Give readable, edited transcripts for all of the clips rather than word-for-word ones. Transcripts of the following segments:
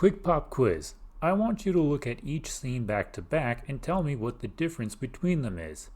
Quick pop quiz. I want you to look at each scene back to back and tell me what the difference between them is.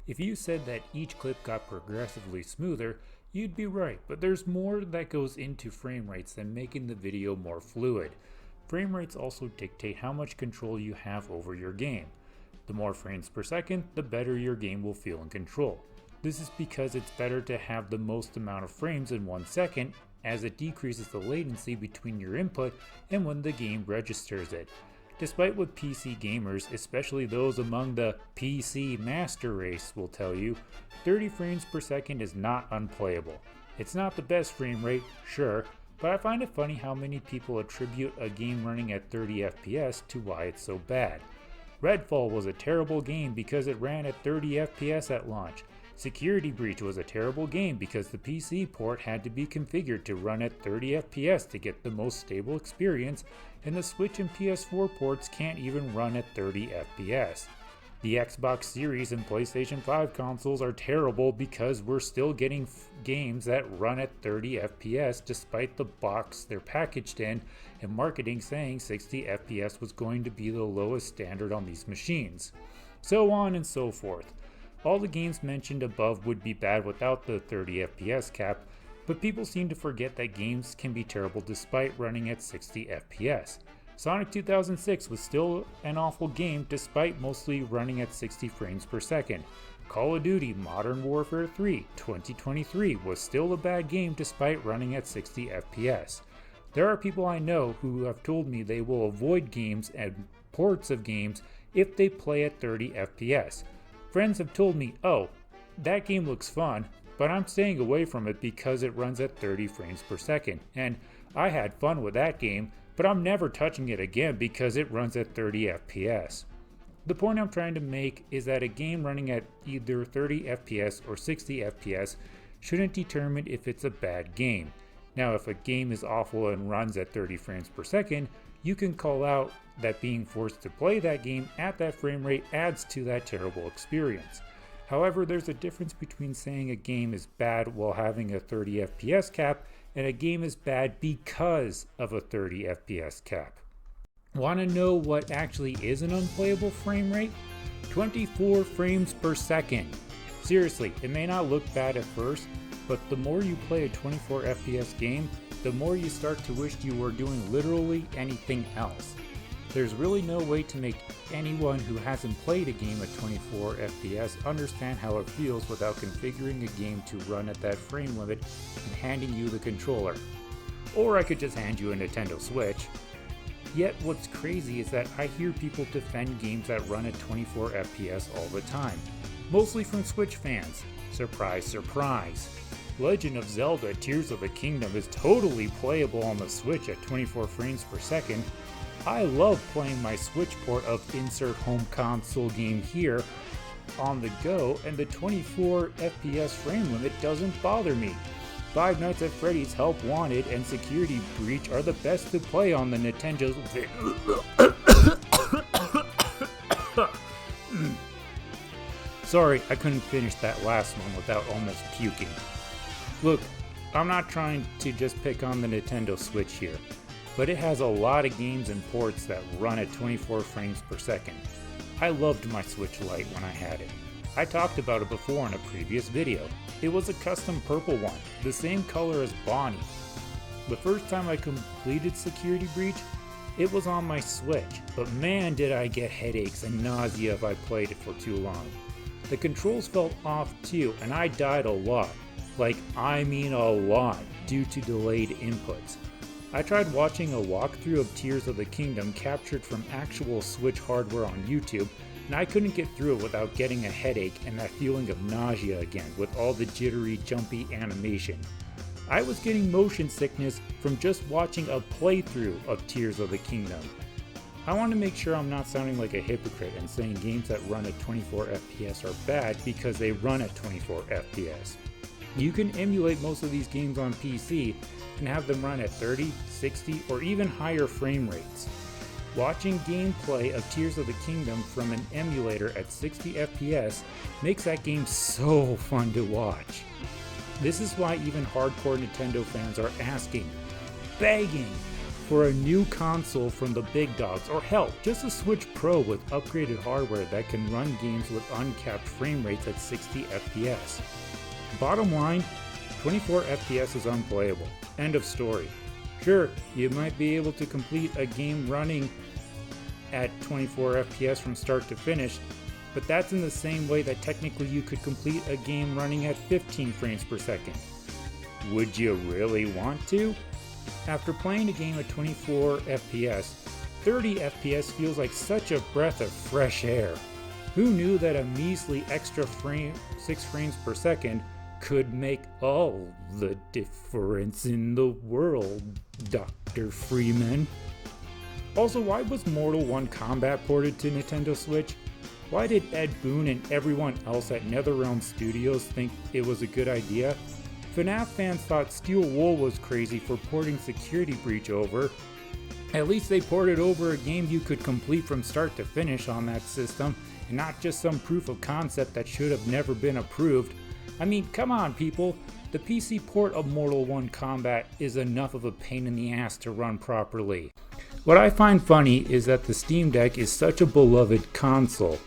If you said that each clip got progressively smoother, you'd be right, but there's more that goes into frame rates than making the video more fluid. Frame rates also dictate how much control you have over your game. The more frames per second, the better your game will feel in control. This is because it's better to have the most amount of frames in 1 second, as it decreases the latency between your input and when the game registers it. Despite what PC gamers, especially those among the PC master race, will tell you, 30 frames per second is not unplayable. It's not the best frame rate, sure, but I find it funny how many people attribute a game running at 30 FPS to why it's so bad. Redfall was a terrible game because it ran at 30 FPS at launch. Security Breach was a terrible game because the PC port had to be configured to run at 30 FPS to get the most stable experience, and the Switch and PS4 ports can't even run at 30 FPS. The Xbox Series and PlayStation 5 consoles are terrible because we're still getting games that run at 30 FPS despite the box they're packaged in and marketing saying 60 FPS was going to be the lowest standard on these machines. So on and so forth. All the games mentioned above would be bad without the 30 FPS cap, but people seem to forget that games can be terrible despite running at 60 FPS. Sonic 2006 was still an awful game despite mostly running at 60 frames per second. Call of Duty Modern Warfare 3 2023 was still a bad game despite running at 60 FPS. There are people I know who have told me they will avoid games and ports of games if they play at 30 FPS. Friends have told me, oh, that game looks fun, but I'm staying away from it because it runs at 30 frames per second, and I had fun with that game, but I'm never touching it again because it runs at 30 FPS. The point I'm trying to make is that a game running at either 30 FPS or 60 FPS shouldn't determine if it's a bad game. Now, if a game is awful and runs at 30 frames per second, you can call out that being forced to play that game at that frame rate adds to that terrible experience. However, there's a difference between saying a game is bad while having a 30 FPS cap and a game is bad because of a 30 FPS cap. Want to know what actually is an unplayable frame rate? 24 frames per second. Seriously, it may not look bad at first, but the more you play a 24 FPS game, the more you start to wish you were doing literally anything else. There's really no way to make anyone who hasn't played a game at 24 FPS understand how it feels without configuring a game to run at that frame limit and handing you the controller. Or I could just hand you a Nintendo Switch. Yet what's crazy is that I hear people defend games that run at 24 FPS all the time, mostly from Switch fans. Surprise, surprise. Legend of Zelda Tears of the Kingdom is totally playable on the Switch at 24 frames per second. I love playing my Switch port of insert home console game here on the go, and the 24 FPS frame limit doesn't bother me. Five Nights at Freddy's Help Wanted and Security Breach are the best to play on the Nintendo's Sorry, I couldn't finish that last one without almost puking. Look, I'm not trying to just pick on the Nintendo Switch here, but it has a lot of games and ports that run at 24 frames per second. I loved my Switch Lite when I had it. I talked about it before in a previous video. It was a custom purple one, the same color as Bonnie. The first time I completed Security Breach, it was on my Switch, but man did I get headaches and nausea if I played it for too long. The controls felt off too, and I died a lot. Like, I mean a lot, due to delayed inputs. I tried watching a walkthrough of Tears of the Kingdom captured from actual Switch hardware on YouTube, and I couldn't get through it without getting a headache and that feeling of nausea again with all the jittery, jumpy animation. I was getting motion sickness from just watching a playthrough of Tears of the Kingdom. I want to make sure I'm not sounding like a hypocrite and saying games that run at 24 FPS are bad because they run at 24 FPS. You can emulate most of these games on PC and have them run at 30, 60, or even higher frame rates. Watching gameplay of Tears of the Kingdom from an emulator at 60 FPS makes that game so fun to watch. This is why even hardcore Nintendo fans are asking, begging, for a new console from the big dogs, or hell, just a Switch Pro with upgraded hardware that can run games with uncapped frame rates at 60 FPS. Bottom line, 24 FPS is unplayable. End of story. Sure, you might be able to complete a game running at 24 FPS from start to finish, but that's in the same way that technically you could complete a game running at 15 frames per second. Would you really want to? After playing a game at 24 FPS, 30 FPS feels like such a breath of fresh air. Who knew that a measly extra 6 frames per second could make all the difference in the world, Dr. Freeman? Also, why was Mortal 1 Kombat ported to Nintendo Switch? Why did Ed Boon and everyone else at NetherRealm Studios think it was a good idea? FNAF fans thought Steel Wool was crazy for porting Security Breach over. At least they ported over a game you could complete from start to finish on that system, and not just some proof of concept that should have never been approved. I mean, come on people, the PC port of Mortal 1 Kombat is enough of a pain in the ass to run properly. What I find funny is that the Steam Deck is such a beloved console.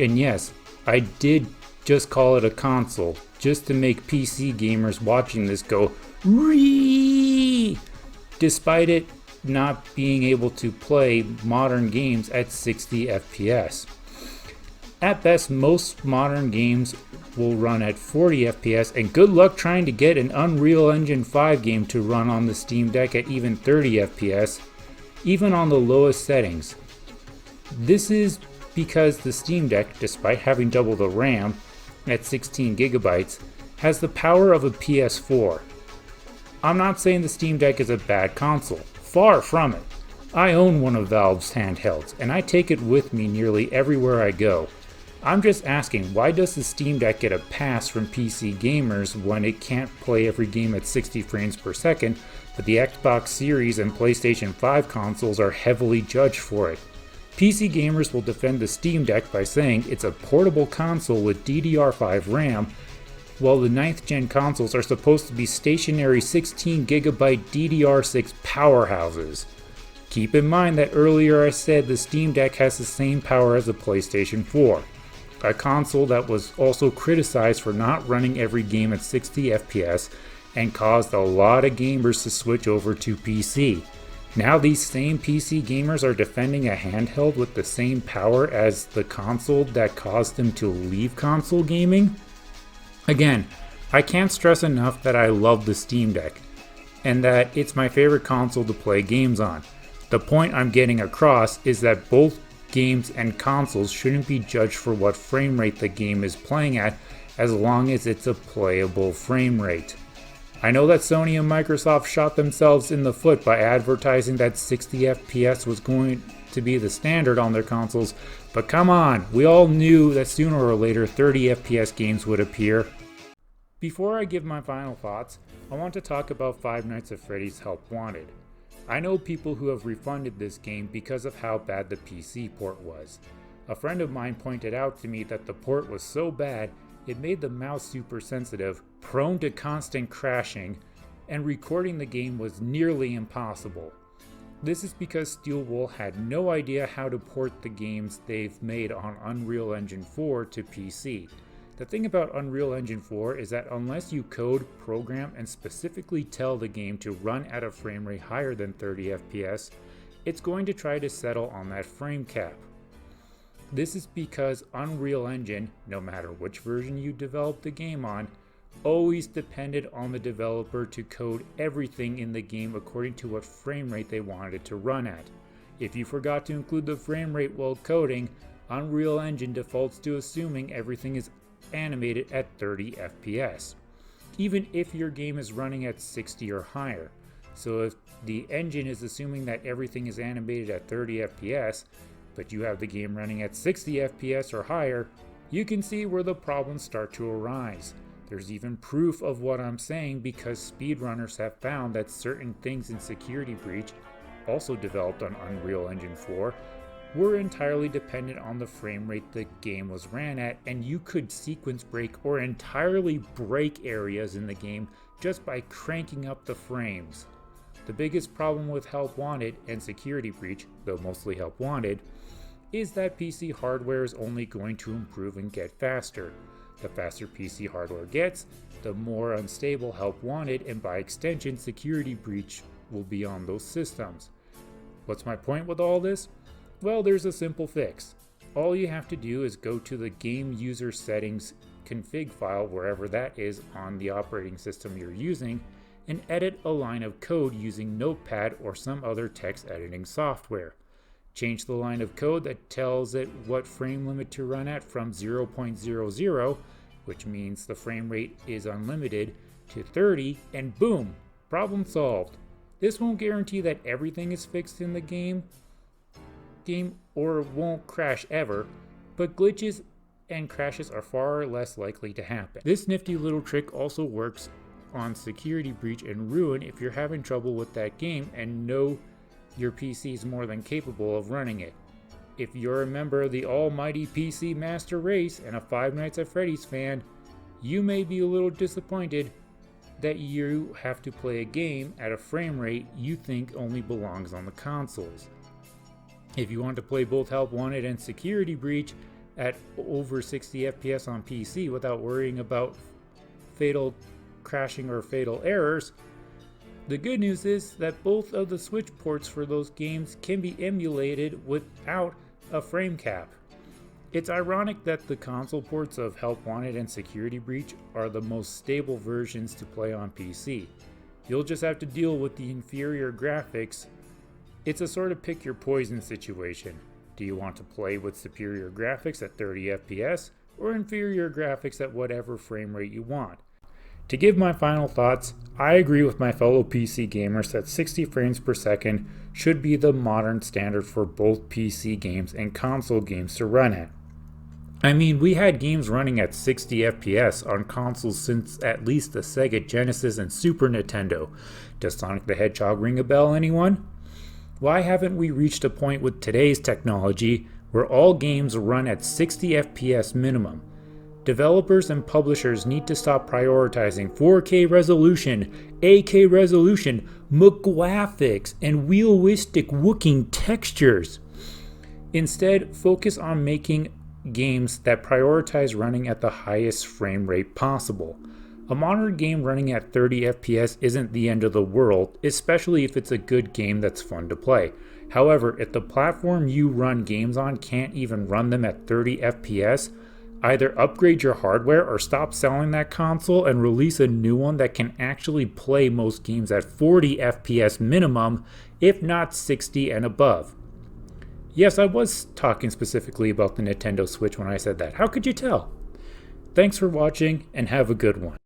And yes, I did just call it a console, just to make PC gamers watching this go, "Ree!" despite it not being able to play modern games at 60 FPS. At best, most modern games will run at 40 FPS, and good luck trying to get an Unreal Engine 5 game to run on the Steam Deck at even 30 FPS, even on the lowest settings. This is because the Steam Deck, despite having double the RAM at 16 gigabytes, has the power of a PS4. I'm not saying the Steam Deck is a bad console, far from it. I own one of Valve's handhelds, and I take it with me nearly everywhere I go. I'm just asking, why does the Steam Deck get a pass from PC gamers when it can't play every game at 60 frames per second, but the Xbox Series and PlayStation 5 consoles are heavily judged for it? PC gamers will defend the Steam Deck by saying it's a portable console with DDR5 RAM, while the 9th gen consoles are supposed to be stationary 16GB DDR6 powerhouses. Keep in mind that earlier I said the Steam Deck has the same power as the PlayStation 4, a console that was also criticized for not running every game at 60 FPS and caused a lot of gamers to switch over to PC. Now these same PC gamers are defending a handheld with the same power as the console that caused them to leave console gaming? Again, I can't stress enough that I love the Steam Deck, and that it's my favorite console to play games on. The point I'm getting across is that both games and consoles shouldn't be judged for what frame rate the game is playing at, as long as it's a playable frame rate. I know that Sony and Microsoft shot themselves in the foot by advertising that 60 FPS was going to be the standard on their consoles, but come on, we all knew that sooner or later 30 FPS games would appear. Before I give my final thoughts, I want to talk about Five Nights at Freddy's Help Wanted. I know people who have refunded this game because of how bad the PC port was. A friend of mine pointed out to me that the port was so bad it made the mouse super sensitive, prone to constant crashing, and recording the game was nearly impossible. This is because Steelwool had no idea how to port the games they've made on Unreal Engine 4 to PC. The thing about Unreal Engine 4 is that unless you code, program, and specifically tell the game to run at a frame rate higher than 30 FPS, it's going to try to settle on that frame cap. This is because Unreal Engine, no matter which version you develop the game on, always depended on the developer to code everything in the game according to what frame rate they wanted it to run at. If you forgot to include the frame rate while coding, Unreal Engine defaults to assuming everything is animated at 30 FPS, even if your game is running at 60 or higher. So if the engine is assuming that everything is animated at 30 FPS, but you have the game running at 60 FPS or higher, you can see where the problems start to arise. There's even proof of what I'm saying because speedrunners have found that certain things in Security Breach, also developed on Unreal Engine 4, were entirely dependent on the frame rate the game was ran at, and you could sequence break or entirely break areas in the game just by cranking up the frames. The biggest problem with Help Wanted and Security Breach, though mostly Help Wanted, is that PC hardware is only going to improve and get faster. The faster PC hardware gets, the more unstable Help Wanted and by extension Security Breach will be on those systems. What's my point with all this? Well, there's a simple fix. All you have to do is go to the game user settings config file, wherever that is on the operating system you're using, and edit a line of code using Notepad or some other text editing software. Change the line of code that tells it what frame limit to run at from 0.00, which means the frame rate is unlimited, to 30, and boom, problem solved. This won't guarantee that everything is fixed in the game or won't crash ever, but glitches and crashes are far less likely to happen. This nifty little trick also works on Security Breach and Ruin if you're having trouble with that game and know your PC is more than capable of running it. If you're a member of the almighty PC master race and a Five Nights at Freddy's fan, you may be a little disappointed that you have to play a game at a frame rate you think only belongs on the consoles. If you want to play both Help Wanted and Security Breach at over 60 FPS on PC without worrying about fatal crashing or fatal errors, the good news is that both of the Switch ports for those games can be emulated without a frame cap. It's ironic that the console ports of Help Wanted and Security Breach are the most stable versions to play on PC. You'll just have to deal with the inferior graphics. It's a sort of pick your poison situation. Do you want to play with superior graphics at 30 FPS or inferior graphics at whatever frame rate you want? To give my final thoughts, I agree with my fellow PC gamers that 60 frames per second should be the modern standard for both PC games and console games to run at. I mean, we had games running at 60 FPS on consoles since at least the Sega Genesis and Super Nintendo. Does Sonic the Hedgehog ring a bell, anyone? Why haven't we reached a point with today's technology where all games run at 60 FPS minimum? Developers and publishers need to stop prioritizing 4K resolution, 8K resolution, graphics, and realistic looking textures. Instead, focus on making games that prioritize running at the highest frame rate possible. A modern game running at 30 FPS isn't the end of the world, especially if it's a good game that's fun to play. However, if the platform you run games on can't even run them at 30 FPS, either upgrade your hardware or stop selling that console and release a new one that can actually play most games at 40 FPS minimum, if not 60 and above. Yes, I was talking specifically about the Nintendo Switch when I said that. How could you tell? Thanks for watching and have a good one.